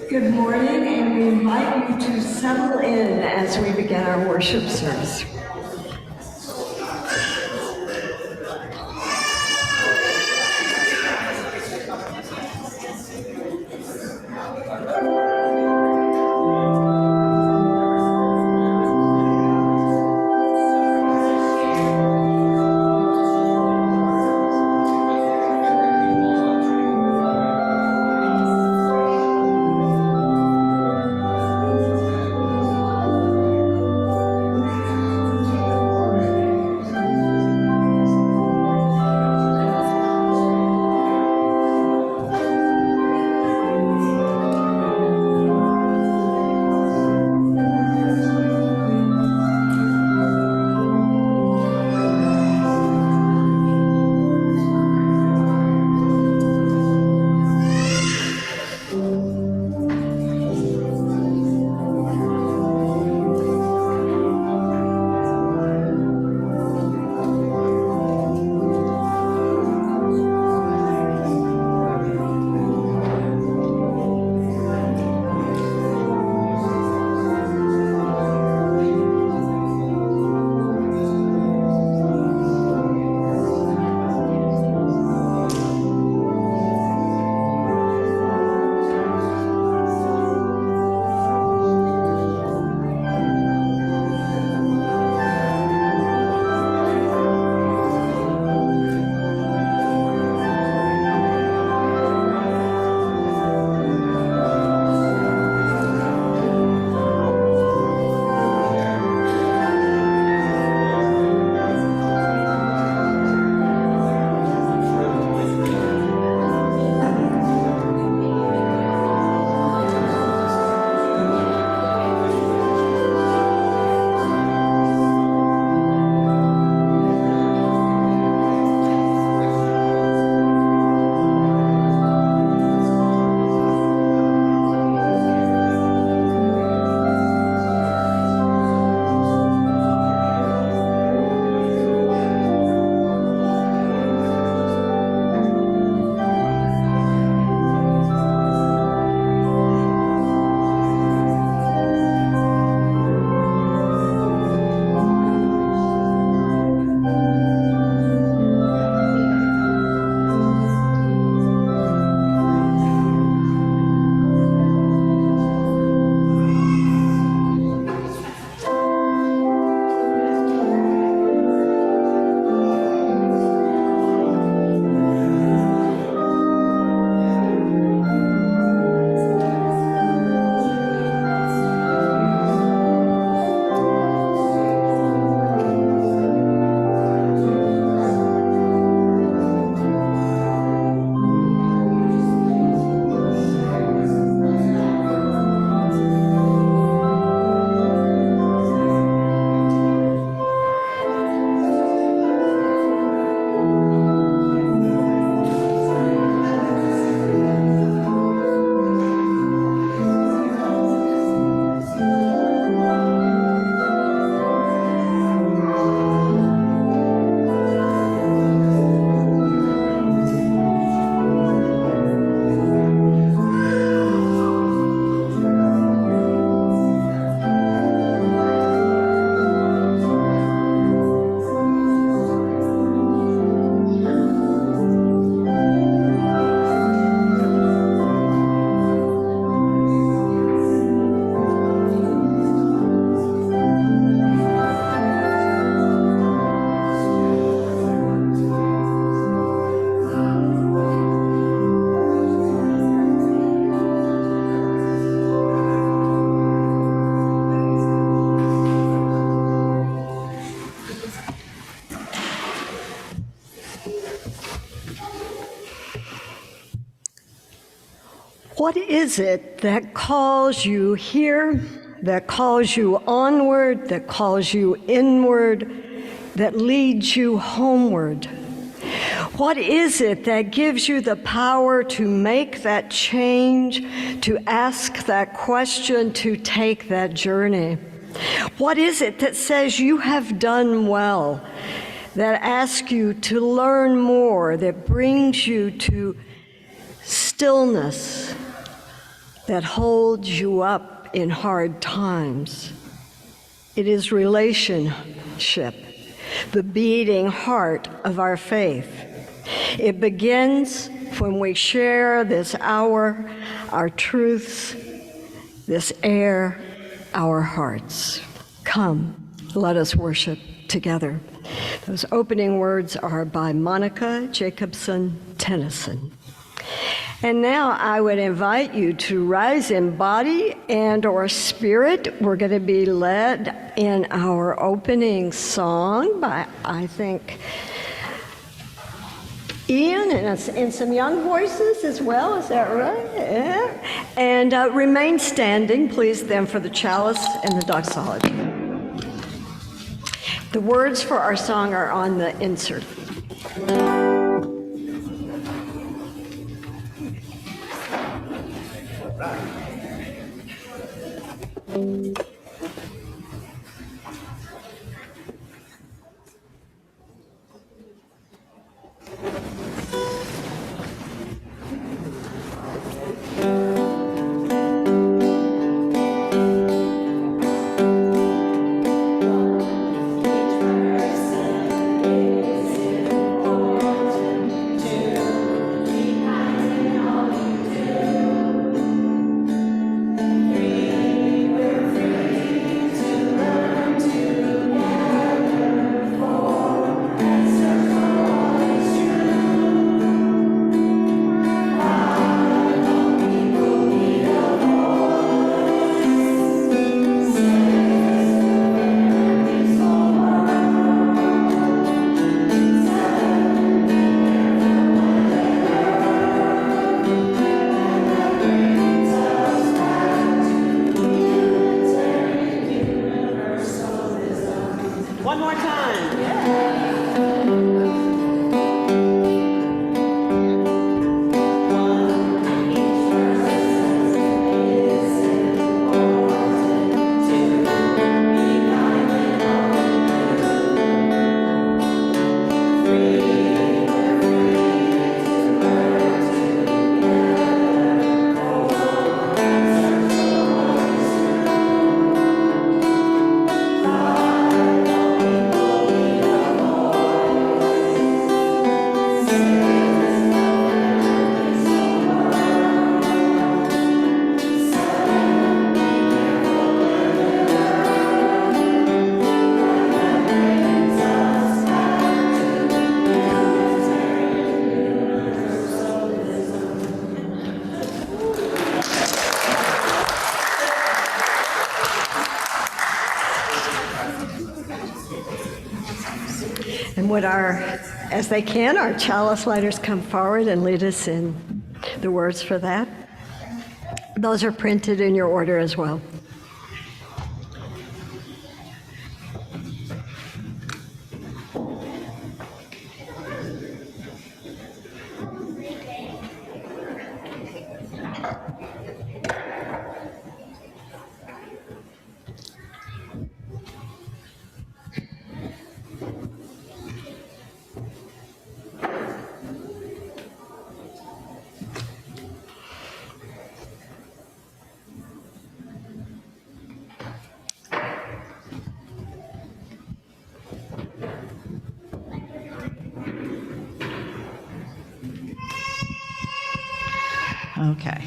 Good morning, and we invite you to settle in as we begin our worship service. What is it that calls you here, that calls you onward, that calls you inward, that leads you homeward? What is it that gives you the power to make that change, to ask that question, to take that journey? What is it that says you have done well, that asks you to learn more, that brings you to stillness, that holds you up in hard times? It is relationship, the beating heart of our faith. It begins when we share this hour, our truths, this air, our hearts. Come, let us worship together. Those opening words are by Monica Jacobson Tennyson. And now I would invite you to rise in body and or spirit. We're going to be led in our opening song by, I think, Ian and some young voices as well. Is that right? Yeah. And remain standing, please, then, for the chalice and the doxology. The words for our song are on the insert. And would as they can, our chalice lighters come forward and lead us in the words for that. Those are printed in your order as well. Okay.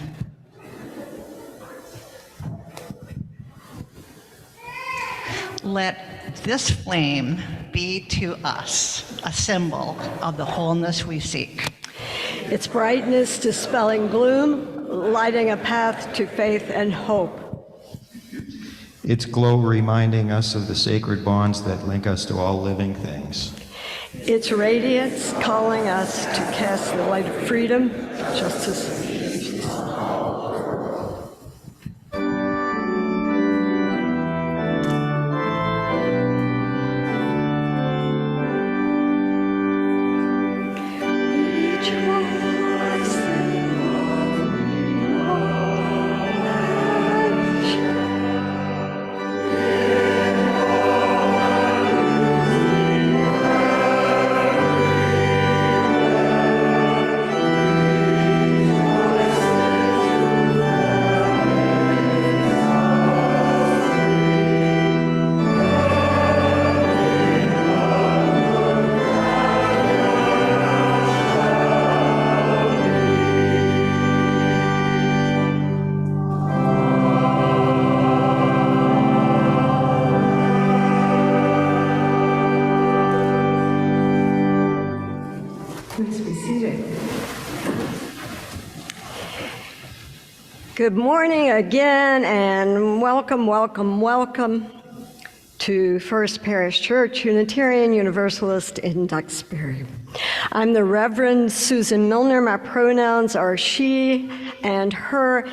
Let this flame be to us a symbol of the wholeness we seek. Its brightness dispelling gloom, lighting a path to faith and hope. Its glow reminding us of the sacred bonds that link us to all living things. Its radiance calling us to cast the light of freedom, justice, Good morning again, and welcome, welcome, welcome to First Parish Church, Unitarian Universalist in Duxbury. I'm the Reverend Susan Milner. My pronouns are she and her,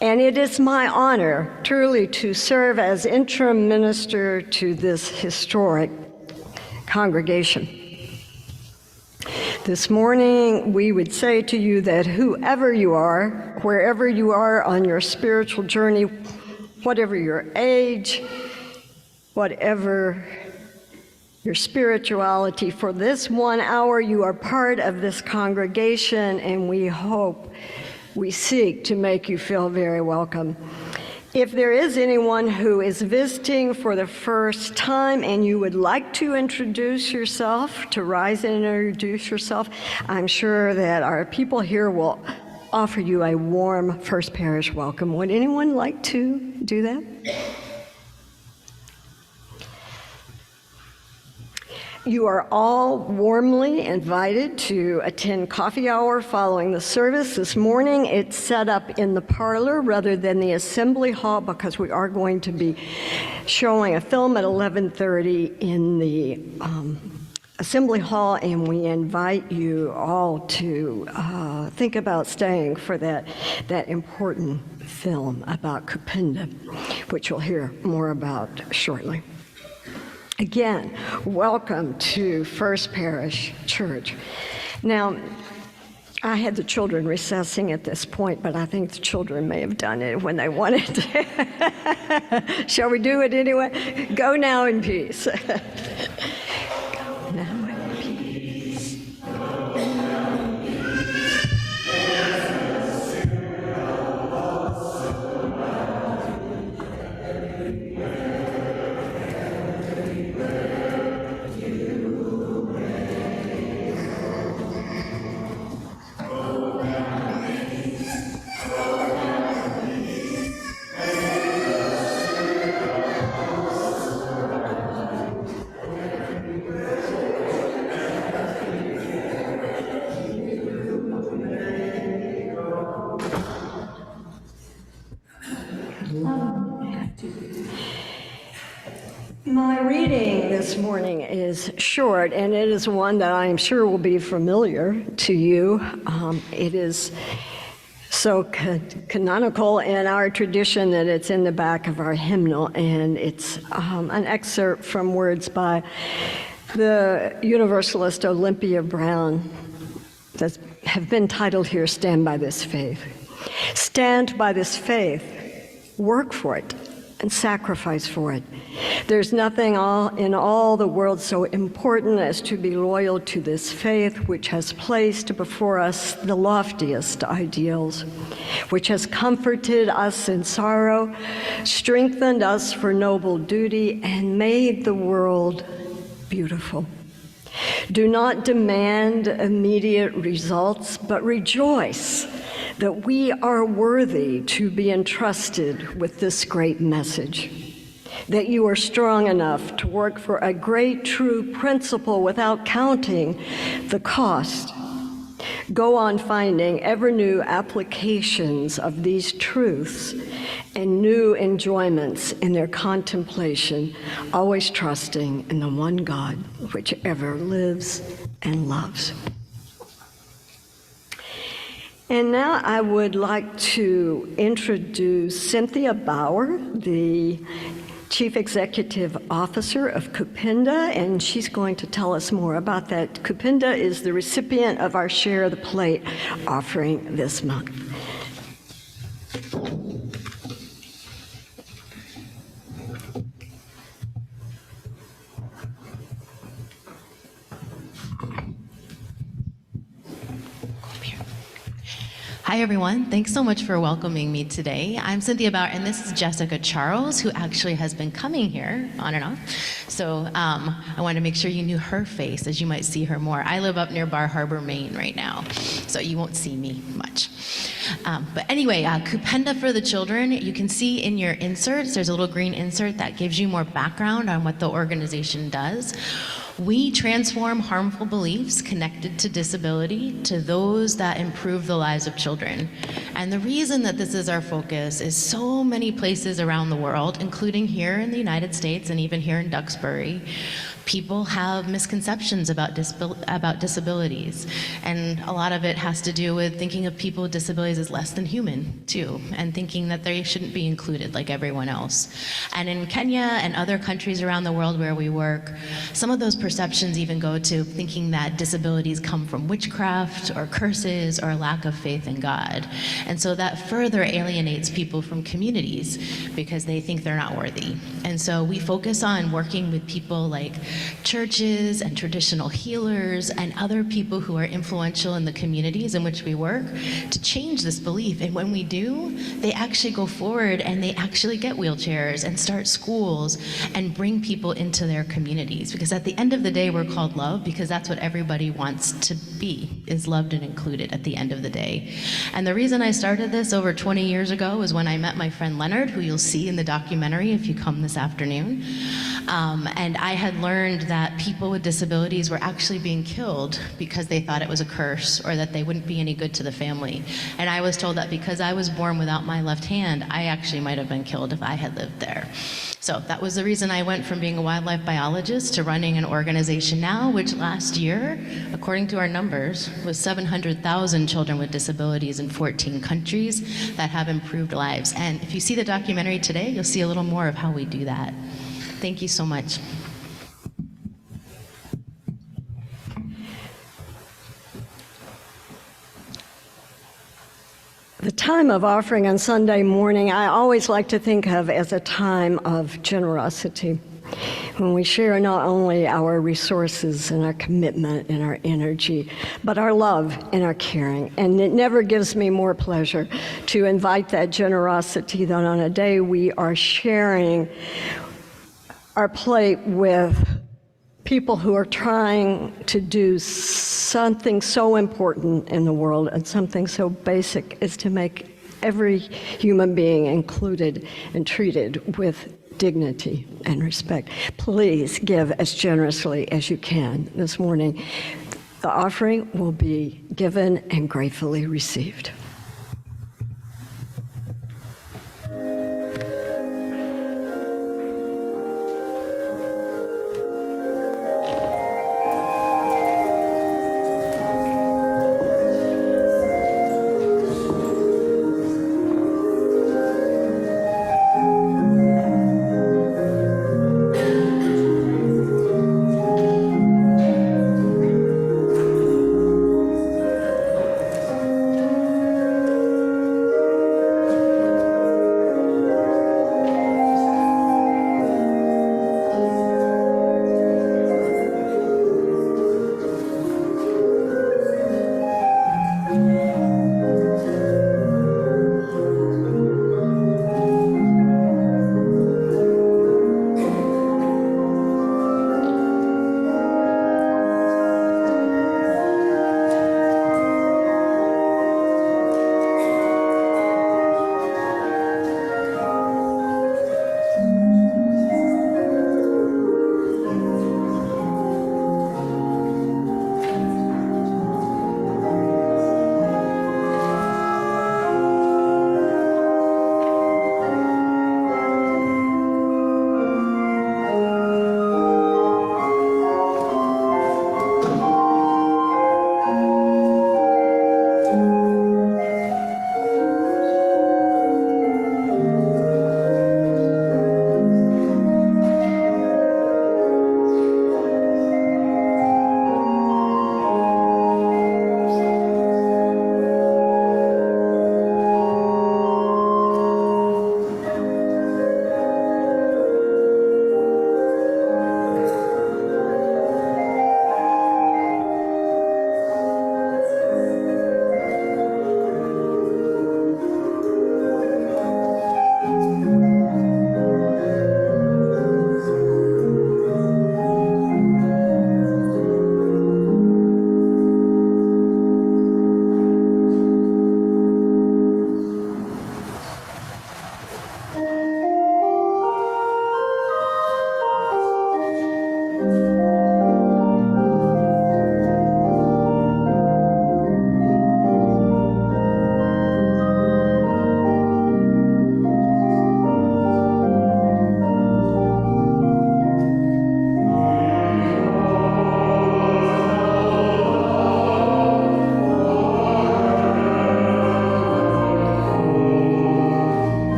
and it is my honor truly to serve as interim minister to this historic congregation. This morning, we would say to you that whoever you are, wherever you are on your spiritual journey, whatever your age, whatever your spirituality, for this 1 hour you are part of this congregation, and we seek to make you feel very welcome. If there is anyone who is visiting for the first time and you would like to introduce yourself, to rise and introduce yourself, I'm sure that our people here will offer you a warm First Parish welcome. Would anyone like to do that? You are all warmly invited to attend coffee hour following the service. This morning, it's set up in the parlor rather than the assembly hall because we are going to be showing a film at 11:30 in the assembly hall, and we invite you all to think about staying for that important film about Kupinda, which you'll hear more about shortly. Again, welcome to First Parish Church. Now, I had the children recessing at this point, but I think the children may have done it when they wanted to. Shall we do it anyway? Go now in peace. Go now in peace. My reading this morning is short, and it is one that I am sure will be familiar to you. It is so canonical in our tradition that it's in the back of our hymnal, and it's an excerpt from words by the Universalist Olympia Brown that have been titled here, "Stand by this faith." Stand by this faith, work for it, and sacrifice for it. There's nothing in all the world so important as to be loyal to this faith, which has placed before us the loftiest ideals, which has comforted us in sorrow, strengthened us for noble duty, and made the world beautiful. Do not demand immediate results, but rejoice that we are worthy to be entrusted with this great message, that you are strong enough to work for a great true principle without counting the cost. Go on finding ever new applications of these truths and new enjoyments in their contemplation, always trusting in the one God which ever lives and loves. And now I would like to introduce Cynthia Bauer, the Chief Executive Officer of Kupinda, and she's going to tell us more about that. Kupinda is the recipient of our Share of the Plate offering this month. Hi, everyone. Thanks so much for welcoming me today. I'm Cynthia Bauer, and this is Jessica Charles, who actually has been coming here on and off. So I wanted to make sure you knew her face, as you might see her more. I live up near Bar Harbor, Maine right now, so you won't see me much. But anyway, Kupinda for the children, you can see in your inserts, there's a little green insert that gives you more background on what the organization does. We transform harmful beliefs connected to disability to those that improve the lives of children. And the reason that this is our focus is so many places around the world, including here in the United States and even here in Duxbury, people have misconceptions about disabilities. And a lot of it has to do with thinking of people with disabilities as less than human, too, and thinking that they shouldn't be included like everyone else. And in Kenya and other countries around the world where we work, some of those perceptions even go to thinking that disabilities come from witchcraft or curses or lack of faith in God. And so that further alienates people from communities because they think they're not worthy. And so we focus on working with people like churches and traditional healers and other people who are influential in the communities in which we work to change this belief. And when we do, they actually go forward and they actually get wheelchairs and start schools and bring people into their communities. Because at the end of the day, we're called love because that's what everybody wants to be, is loved and included at the end of the day. And the reason I started this over 20 years ago was when I met my friend Leonard, who you'll see in the documentary if you come this afternoon. And I had learned that people with disabilities were actually being killed because they thought it was a curse or that they wouldn't be any good to the family. And I was told that because I was born without my left hand, I actually might have been killed if I had lived there. So that was the reason I went from being a wildlife biologist to running an organization now, which last year, according to our numbers, was 700,000 children with disabilities in 14 countries that have improved lives. And if you see the documentary today, you'll see a little more of how we do that. Thank you so much. The time of offering on Sunday morning, I always like to think of as a time of generosity, when we share not only our resources and our commitment and our energy, but our love and our caring. And it never gives me more pleasure to invite that generosity than on a day we are sharing our plate with people who are trying to do something so important in the world and something so basic as to make every human being included and treated with dignity and respect. Please give as generously as you can this morning. The offering will be given and gratefully received.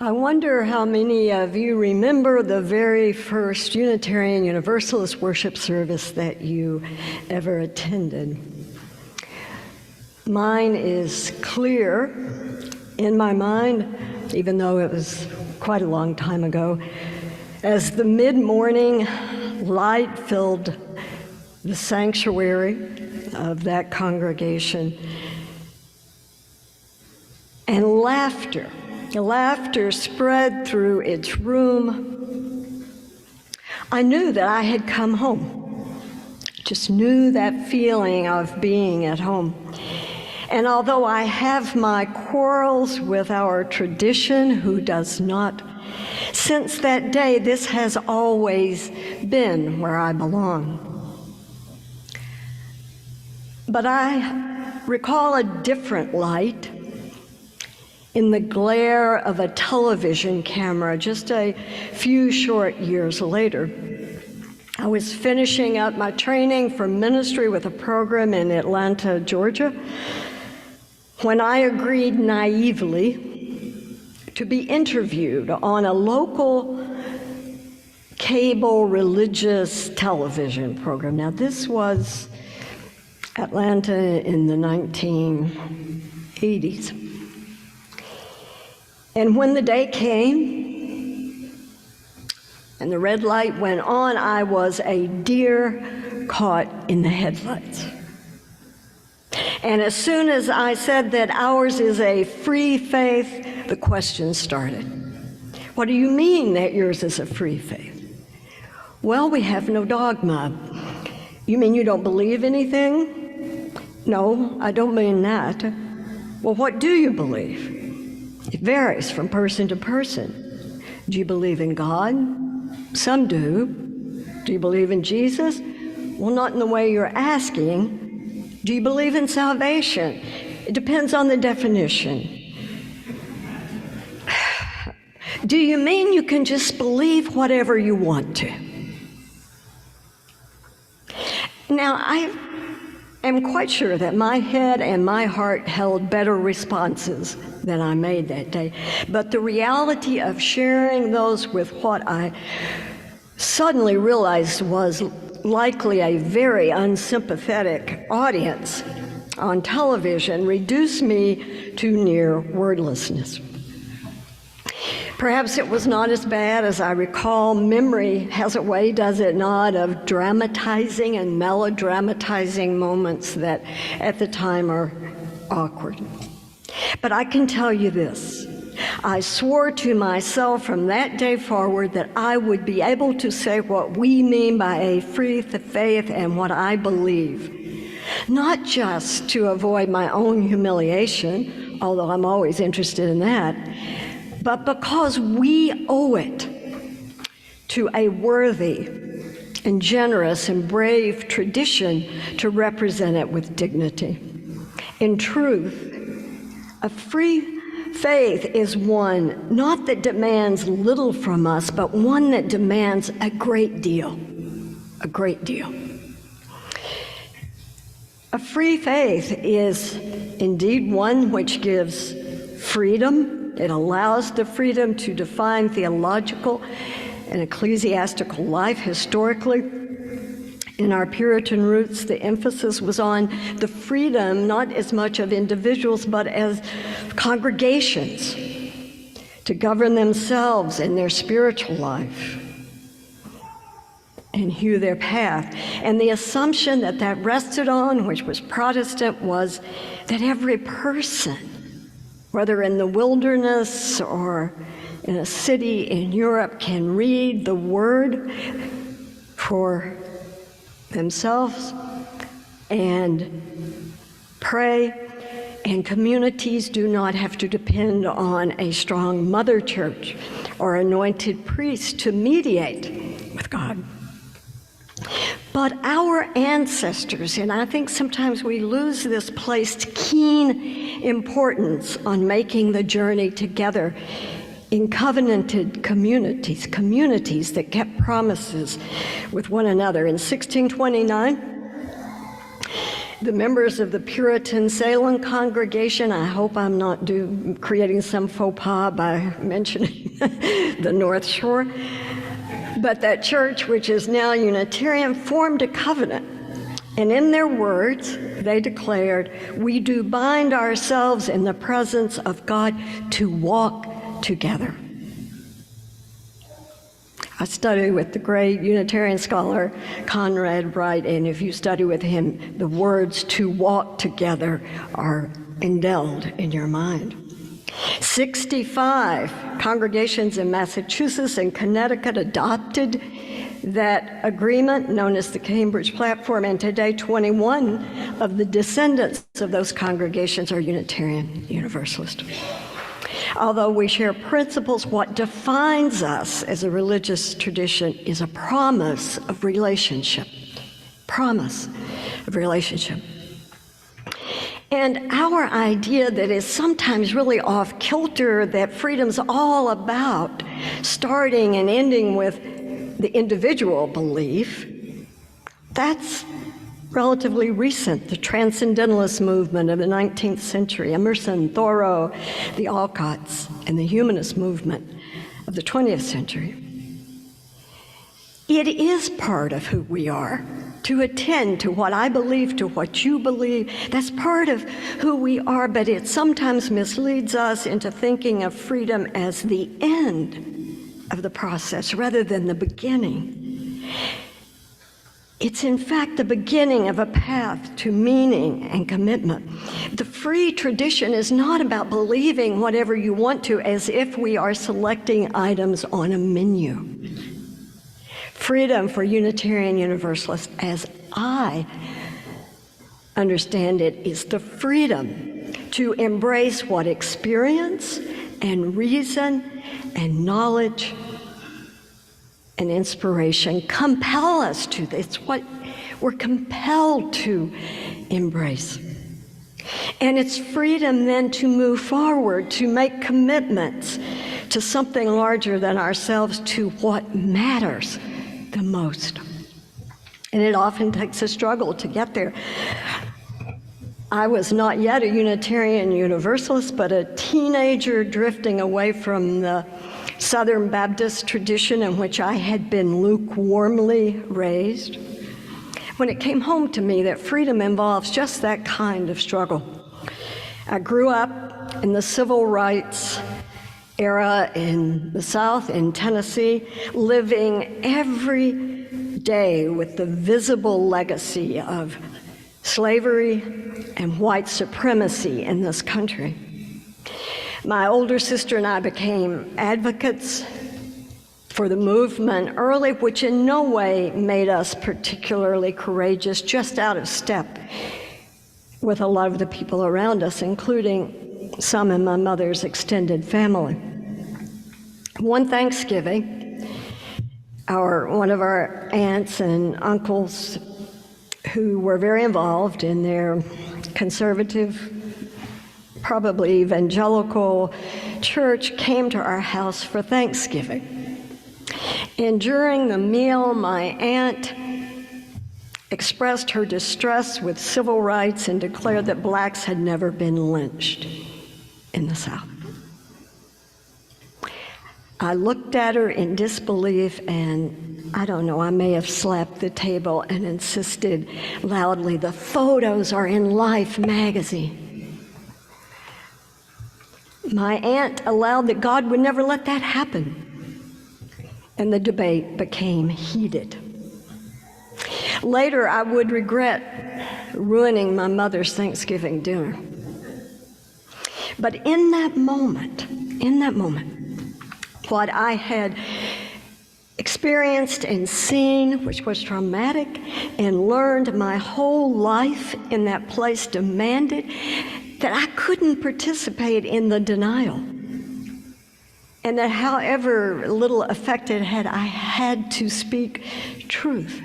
I wonder how many of you remember the very first Unitarian Universalist worship service that you ever attended. Mine is clear in my mind, even though it was quite a long time ago, as the mid-morning light filled the sanctuary of that congregation, and laughter spread through its room. I knew that I had come home. Just knew that feeling of being at home. And although I have my quarrels with our tradition, who does not, since that day, this has always been where I belong. But I recall a different light in the glare of a television camera just a few short years later. I was finishing up my training for ministry with a program in Atlanta, Georgia, when I agreed naively to be interviewed on a local cable religious television program. Now, this was Atlanta in the 1980s. And when the day came and the red light went on, I was a deer caught in the headlights. And as soon as I said that ours is a free faith, the questions started. What do you mean that yours is a free faith? Well, we have no dogma. You mean you don't believe anything? No, I don't mean that. Well, what do you believe? It varies from person to person. Do you believe in God? Some do. Do you believe in Jesus? Well, not in the way you're asking. Do you believe in salvation? It depends on the definition. Do you mean you can just believe whatever you want to? Now, I am quite sure that my head and my heart held better responses than I made that day. But the reality of sharing those with what I suddenly realized was likely a very unsympathetic audience on television reduced me to near wordlessness. Perhaps it was not as bad as I recall. Memory has a way, does it not, of dramatizing and melodramatizing moments that at the time are awkward. But I can tell you this. I swore to myself from that day forward that I would be able to say what we mean by a free faith and what I believe. Not just to avoid my own humiliation, although I'm always interested in that, but because we owe it to a worthy and generous and brave tradition to represent it with dignity. In truth, a free faith is one not that demands little from us, but one that demands a great deal, a great deal. A free faith is indeed one which gives freedom. It allows the freedom to define theological and ecclesiastical life historically. In our Puritan roots, the emphasis was on the freedom, not as much of individuals, but as congregations to govern themselves in their spiritual life and hew their path. And the assumption that that rested on, which was Protestant, was that every person, whether in the wilderness or in a city in Europe, can read the Word for themselves and pray, and communities do not have to depend on a strong mother church or anointed priest to mediate with God. But our ancestors, and I think sometimes we lose this, placed keen importance on making the journey together in covenanted communities, communities that kept promises with one another. In 1629, the members of the Puritan Salem congregation. I hope I'm not creating some faux pas by mentioning the North Shore. But that church, which is now Unitarian, formed a covenant. And in their words, they declared, "We do bind ourselves in the presence of God to walk together." I studied with the great Unitarian scholar Conrad Wright, and if you study with him, the words "to walk together" are indelled in your mind. 65 congregations in Massachusetts and Connecticut adopted that agreement, known as the Cambridge Platform, and today 21 of the descendants of those congregations are Unitarian Universalist. Although we share principles, what defines us as a religious tradition is a promise of relationship. Promise of relationship. And our idea that is sometimes really off kilter, that freedom's all about starting and ending with the individual belief, that's relatively recent. The Transcendentalist movement of the 19th century, Emerson, Thoreau, the Alcotts, and the Humanist movement of the 20th century. It is part of who we are to attend to what I believe, to what you believe. That's part of who we are, but it sometimes misleads us into thinking of freedom as the end of the process rather than the beginning. It's in fact the beginning of a path to meaning and commitment. The free tradition is not about believing whatever you want to as if we are selecting items on a menu. Freedom for Unitarian Universalists, as I understand it, is the freedom to embrace what experience and reason and knowledge and inspiration compel us to. It's what we're compelled to embrace. And it's freedom then to move forward, to make commitments to something larger than ourselves, to what matters the most. And it often takes a struggle to get there. I was not yet a Unitarian Universalist, but a teenager drifting away from the Southern Baptist tradition in which I had been lukewarmly raised, when it came home to me that freedom involves just that kind of struggle. I grew up in the civil rights era in the South, in Tennessee, living every day with the visible legacy of slavery and white supremacy in this country. My older sister and I became advocates for the movement early, which in no way made us particularly courageous, just out of step with a lot of the people around us, including some in my mother's extended family. One Thanksgiving, one of our aunts and uncles who were very involved in their conservative, probably evangelical church, came to our house for Thanksgiving. And during the meal, my aunt expressed her distress with civil rights and declared that blacks had never been lynched in the South. I looked at her in disbelief, and I don't know, I may have slapped the table and insisted loudly, "The photos are in Life magazine." My aunt allowed that God would never let that happen, and the debate became heated. Later, I would regret ruining my mother's Thanksgiving dinner. But in that moment, what I had experienced and seen, which was traumatic, and learned my whole life in that place, demanded that I couldn't participate in the denial. And that however little effect it had, I had to speak truth.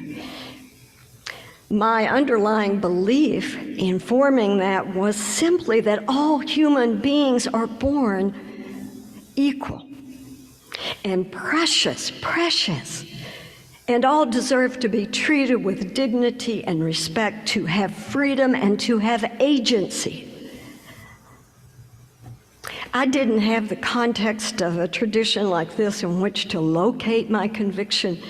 My underlying belief in forming that was simply that all human beings are born equal and precious And all deserve to be treated with dignity and respect, to have freedom and to have agency. I didn't have the context of a tradition like this in which to locate my conviction,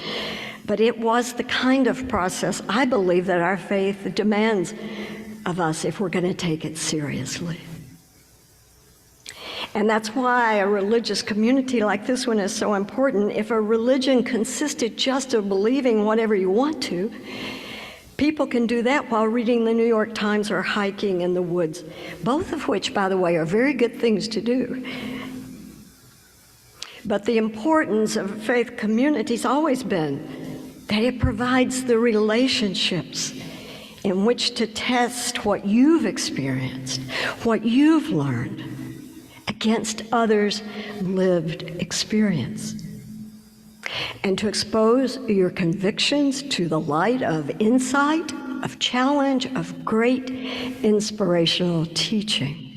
but it was the kind of process I believe that our faith demands of us if we're going to take it seriously. And that's why a religious community like this one is so important. If a religion consisted just of believing whatever you want to, people can do that while reading the New York Times or hiking in the woods, both of which, by the way, are very good things to do. But the importance of a faith community's always been that it provides the relationships in which to test what you've experienced, what you've learned, against others' lived experience, and to expose your convictions to the light of insight, of challenge, of great inspirational teaching.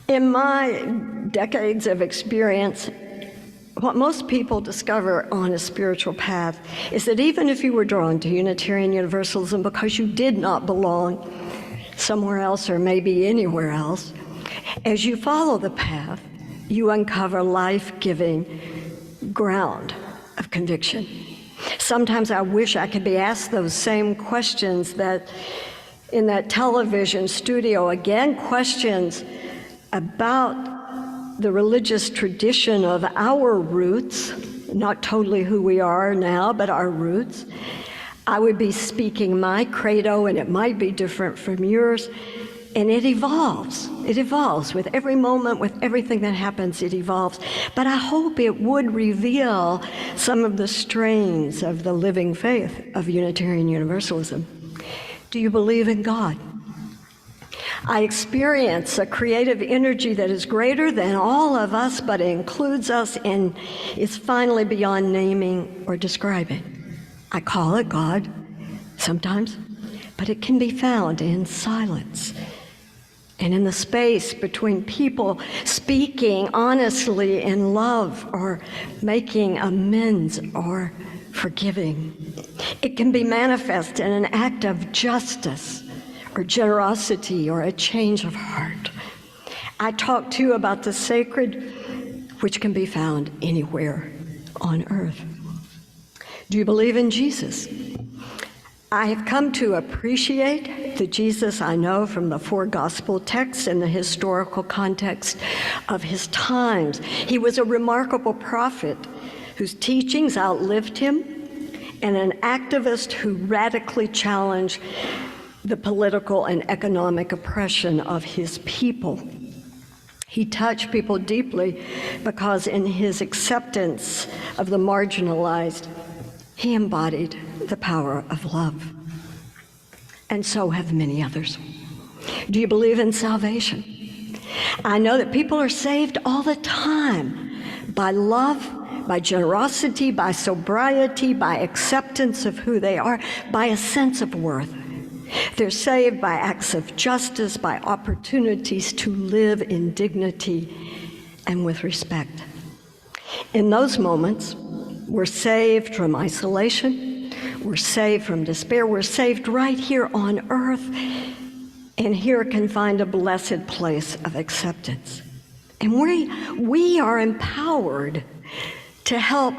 In my decades of experience, what most people discover on a spiritual path is that even if you were drawn to Unitarian Universalism because you did not belong somewhere else or maybe anywhere else, as you follow the path, you uncover life-giving ground of conviction. Sometimes I wish I could be asked those same questions that in that television studio, again, questions about the religious tradition of our roots, not totally who we are now, but our roots. I would be speaking my credo, and it might be different from yours, and it evolves. It evolves with every moment, with everything that happens, it evolves. But I hope it would reveal some of the strains of the living faith of Unitarian Universalism. Do you believe in God? I experience a creative energy that is greater than all of us, but it includes us and is finally beyond naming or describing. I call it God sometimes, but it can be found in silence and in the space between people speaking honestly in love or making amends or forgiving. It can be manifest in an act of justice or generosity or a change of heart. I talk too about the sacred, which can be found anywhere on earth. Do you believe in Jesus? I have come to appreciate the Jesus I know from the 4 gospel texts and the historical context of his times. He was a remarkable prophet whose teachings outlived him, and an activist who radically challenged the political and economic oppression of his people. He touched people deeply because in his acceptance of the marginalized, he embodied the power of love. And so have many others. Do you believe in salvation? I know that people are saved all the time by love, by generosity, by sobriety, by acceptance of who they are, by a sense of worth. They're saved by acts of justice, by opportunities to live in dignity and with respect. In those moments, we're saved from isolation, we're saved from despair, we're saved right here on earth, and here can find a blessed place of acceptance. And we are empowered to help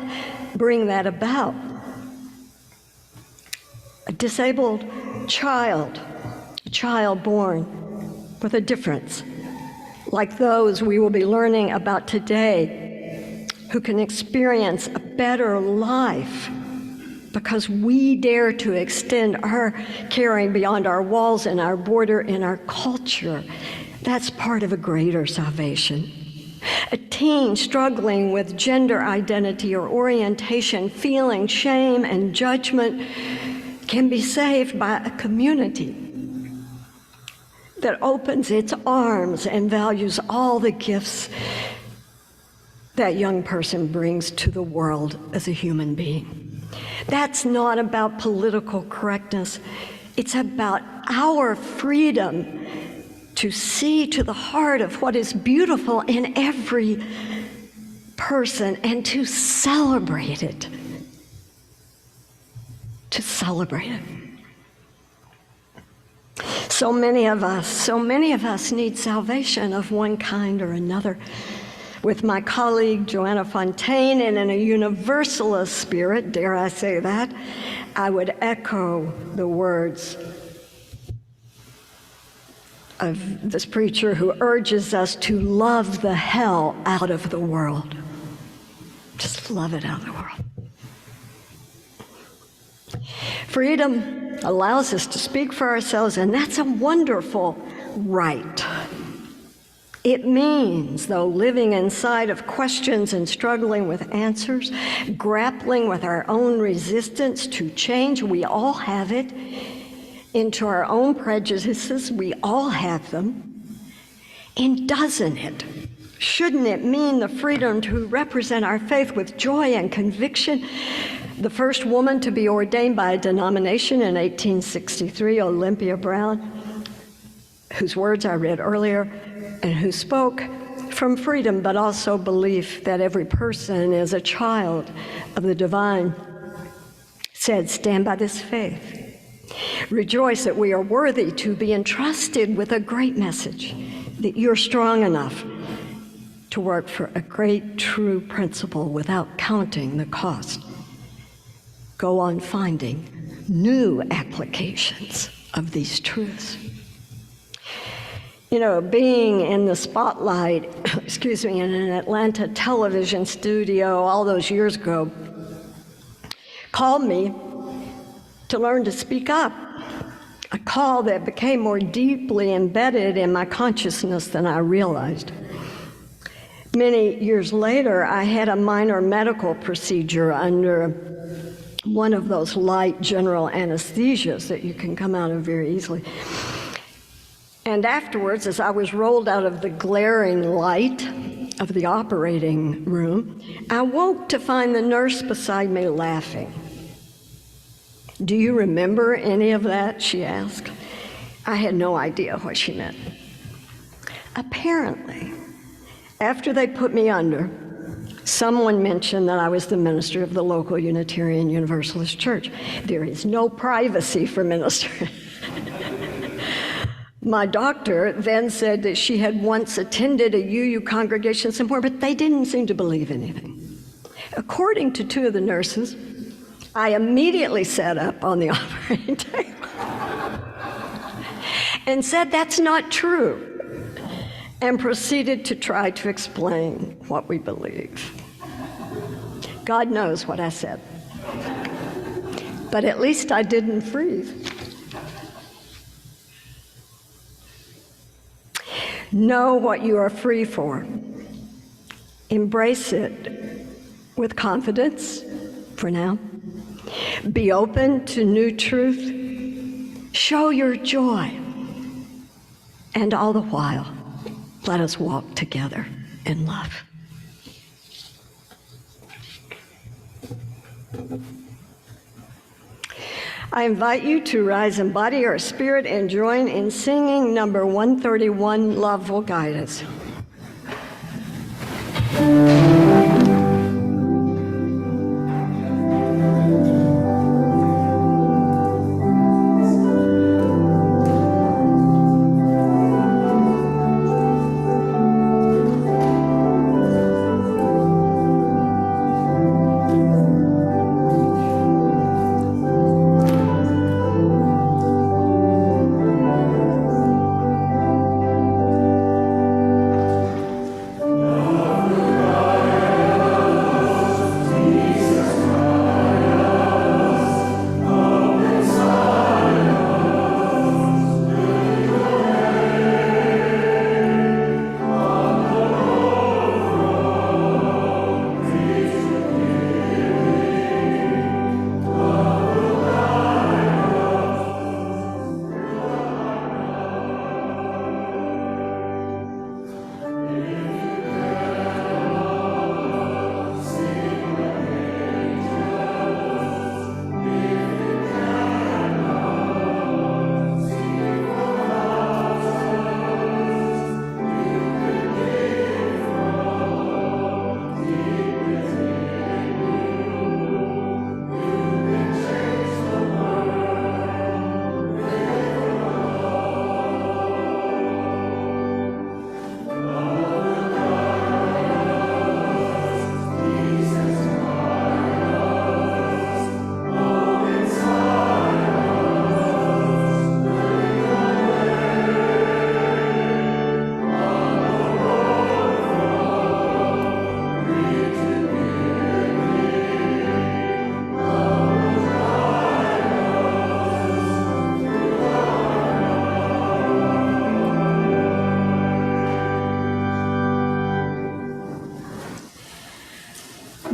bring that about. A disabled child, a child born with a difference, like those we will be learning about today, who can experience a better life because we dare to extend our caring beyond our walls and our border and our culture. That's part of a greater salvation. A teen struggling with gender identity or orientation, feeling shame and judgment, can be saved by a community that opens its arms and values all the gifts that young person brings to the world as a human being. That's not about political correctness. It's about our freedom to see to the heart of what is beautiful in every person and to celebrate it. To celebrate it. So many of us need salvation of one kind or another. With my colleague Joanna Fontaine, and in a universalist spirit, dare I say that, I would echo the words of this preacher who urges us to love the hell out of the world. Just love it out of the world. Freedom allows us to speak for ourselves, and that's a wonderful right. It means, though, living inside of questions and struggling with answers, grappling with our own resistance to change, we all have it, into our own prejudices, we all have them. And doesn't it, shouldn't it mean the freedom to represent our faith with joy and conviction? The first woman to be ordained by a denomination in 1863, Olympia Brown, whose words I read earlier, and who spoke from freedom, but also belief that every person is a child of the divine, said, "Stand by this faith. Rejoice that we are worthy to be entrusted with a great message, that you're strong enough to work for a great true principle without counting the cost. Go on finding new applications of these truths." You know, being in the spotlight, in an Atlanta television studio all those years ago, called me to learn to speak up. A call that became more deeply embedded in my consciousness than I realized. Many years later, I had a minor medical procedure under one of those light general anesthesias that you can come out of very easily. And afterwards, as I was rolled out of the glaring light of the operating room, I woke to find the nurse beside me laughing. "Do you remember any of that?" she asked. I had no idea what she meant. Apparently, after they put me under, someone mentioned that I was the minister of the local Unitarian Universalist Church. There is no privacy for ministers. My doctor then said that she had once attended a UU congregation somewhere, but they didn't seem to believe anything. According to two of the nurses, I immediately sat up on the operating table and said that's not true, and proceeded to try to explain what we believe. God knows what I said, but at least I didn't freeze. Know what you are free for. Embrace it with confidence for now. Be open to new truth. Show your joy. And all the while, let us walk together in love. I invite you to rise in body or spirit and join in singing number 131, "Love Will Guide Us."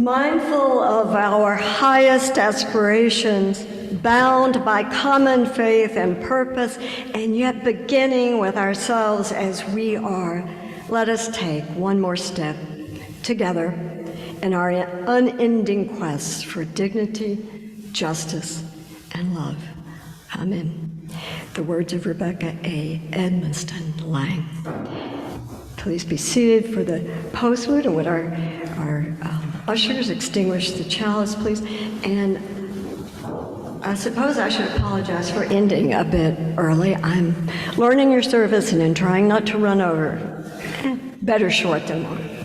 Mindful of our highest aspirations, bound by common faith and purpose, and yet beginning with ourselves as we are, let us take one more step together in our unending quest for dignity, justice, and love. Amen. The words of Rebecca A. Edmonston Lang. Please be seated for the postlude, and would our ushers extinguish the chalice, please. And I suppose I should apologize for ending a bit early. I'm learning your service and in trying not to run over. Better short than long.